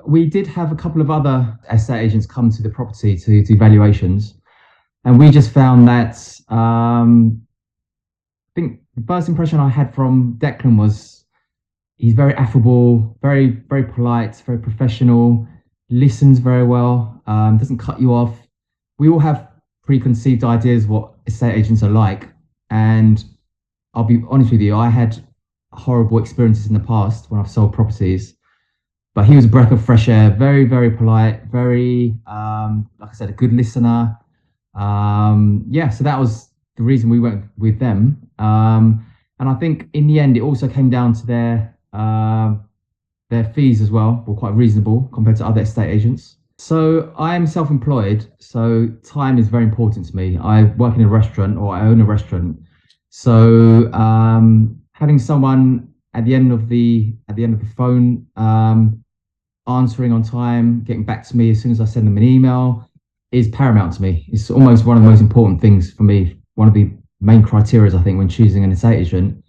We did have a couple of other estate agents come to the property to do valuations, and we just found that I think the first impression I had from Declan was he's very affable, very polite, very professional, listens very well, doesn't cut you off. We all have preconceived ideas what estate agents are like, and I'll be honest with you, I had horrible experiences in the past when I've sold properties. But he was a breath of fresh air, very polite, very, like I said, a good listener. Yeah, so that was the reason we went with them. And I think in the end, it also came down to their fees as well, were quite reasonable compared to other estate agents. So I am self-employed, so time is very important to me. I work in a restaurant, or I own a restaurant. So having someone at the end of the phone, answering on time, getting back to me as soon as I send them an email is paramount to me. It's almost one of the most important things for me. One of the main criteria, I think, when choosing an estate agent.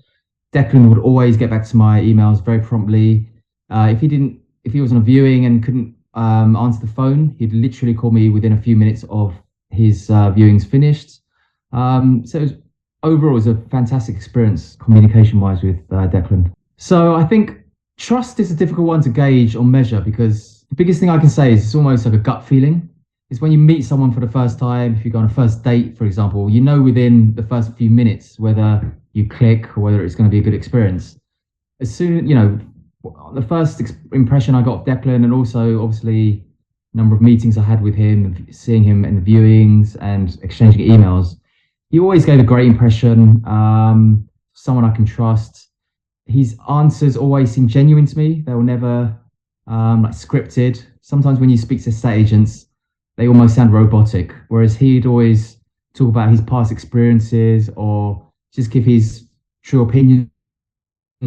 Declan would always get back to my emails very promptly. If he was on a viewing and couldn't answer the phone, he'd literally call me within a few minutes of his viewings finished. Overall, it was a fantastic experience communication-wise with Declan. So I think trust is a difficult one to gauge or measure, because the biggest thing I can say is it's almost like a gut feeling. It's when you meet someone for the first time, if you go on a first date, for example, you know within the first few minutes whether you click or whether it's going to be a good experience. As soon, the first impression I got of Declan, and also obviously a number of meetings I had with him, seeing him in the viewings and exchanging emails, he always gave a great impression. Someone I can trust. His answers always seem genuine to me. They were never like scripted. Sometimes when you speak to estate agents, they almost sound robotic, whereas he'd always talk about his past experiences or just give his true opinions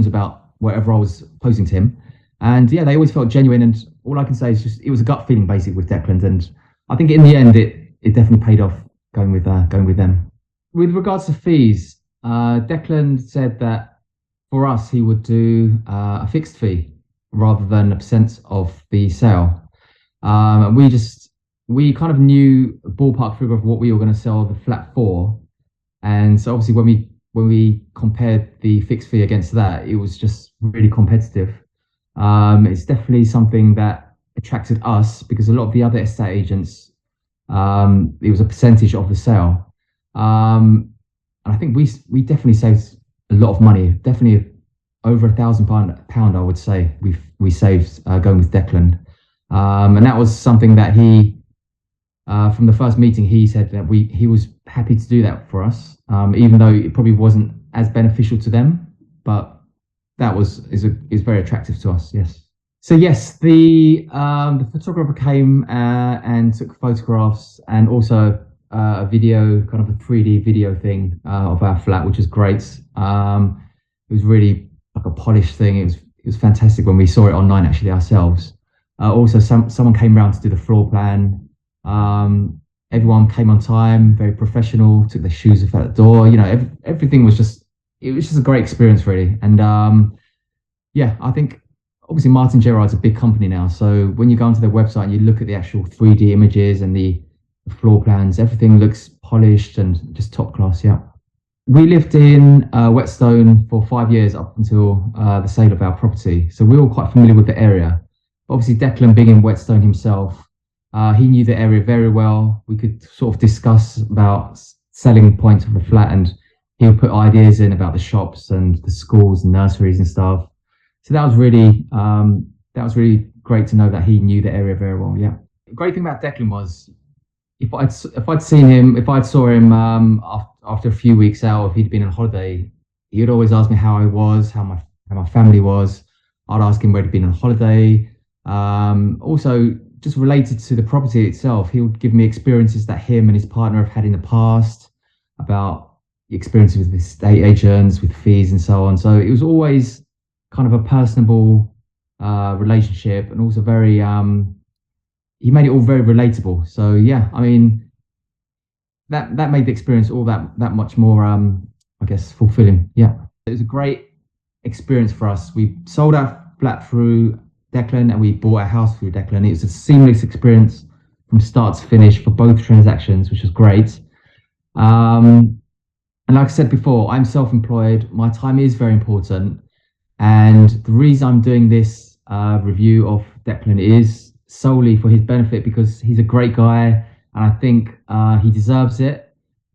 about whatever I was posing to him. And yeah, they always felt genuine. And all I can say is just it was a gut feeling basically with Declan. And I think in the end, it definitely paid off going with them. With regards to fees, Declan said that for us, he would do a fixed fee rather than a percent of the sale. And we kind of knew a ballpark figure of what we were going to sell the flat for. And so obviously when we compared the fixed fee against that, it was just really competitive. It's definitely something that attracted us because a lot of the other estate agents, it was a percentage of the sale. And I think we definitely saved a lot of money, definitely over £1,000, I would say we saved going with Declan. And that was something that he, from the first meeting, he said that he was happy to do that for us, even though it probably wasn't as beneficial to them, but that is very attractive to us. Yes. So yes, the photographer came and took photographs and also a video, kind of a 3D video thing of our flat, which is great. It was really like a polished thing. It was fantastic when we saw it online actually ourselves. Also, someone came around to do the floor plan. Everyone came on time, very professional, took their shoes off at the door. Everything was just a great experience really. And yeah, I think obviously Martin Gerard's a big company now. So when you go onto their website and you look at the actual 3D images and the floor plans, everything looks polished and just top class. Yeah. We lived in Whetstone for 5 years up until the sale of our property. So we were quite familiar with the area. Obviously, Declan being in Whetstone himself, he knew the area very well. We could sort of discuss about selling points of the flat, and he would put ideas in about the shops and the schools and nurseries and stuff. So that was really great to know that he knew the area very well. Yeah. The great thing about Declan was if I'd saw him after a few weeks out, if he'd been on holiday, he'd always ask me how I was, how my family was. I'd ask him where he'd been on holiday. Also, just related to the property itself, he would give me experiences that him and his partner have had in the past about the experiences with estate agents, with fees and so on. So it was always kind of a personable relationship, and also very he made it all very relatable. So yeah, I mean that made the experience all that much more I guess fulfilling. Yeah, it was a great experience for us. We sold our flat through Declan and we bought a house through Declan. It was a seamless experience from start to finish for both transactions, which was great. Um, and like I said before, I'm self-employed. My time is very important, and the reason I'm doing this review of Declan is solely for his benefit because he's a great guy, and I think he deserves it.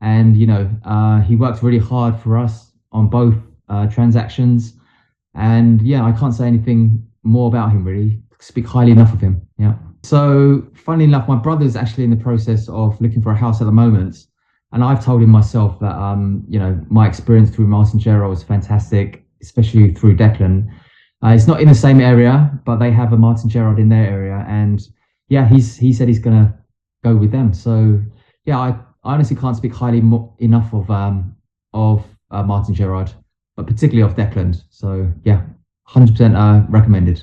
And he worked really hard for us on both transactions, and yeah, I can't say anything more about him really. Speak highly enough of him. Yeah. So, funnily enough, my brother's actually in the process of looking for a house at the moment, and I've told him myself that my experience through Martin Gerald was fantastic, especially through Declan. It's not in the same area, but they have a Martin Gerald in their area, and yeah, he said he's gonna go with them. So yeah, I honestly can't speak highly enough of Martin Gerald, but particularly of Declan. So yeah, 100% recommended.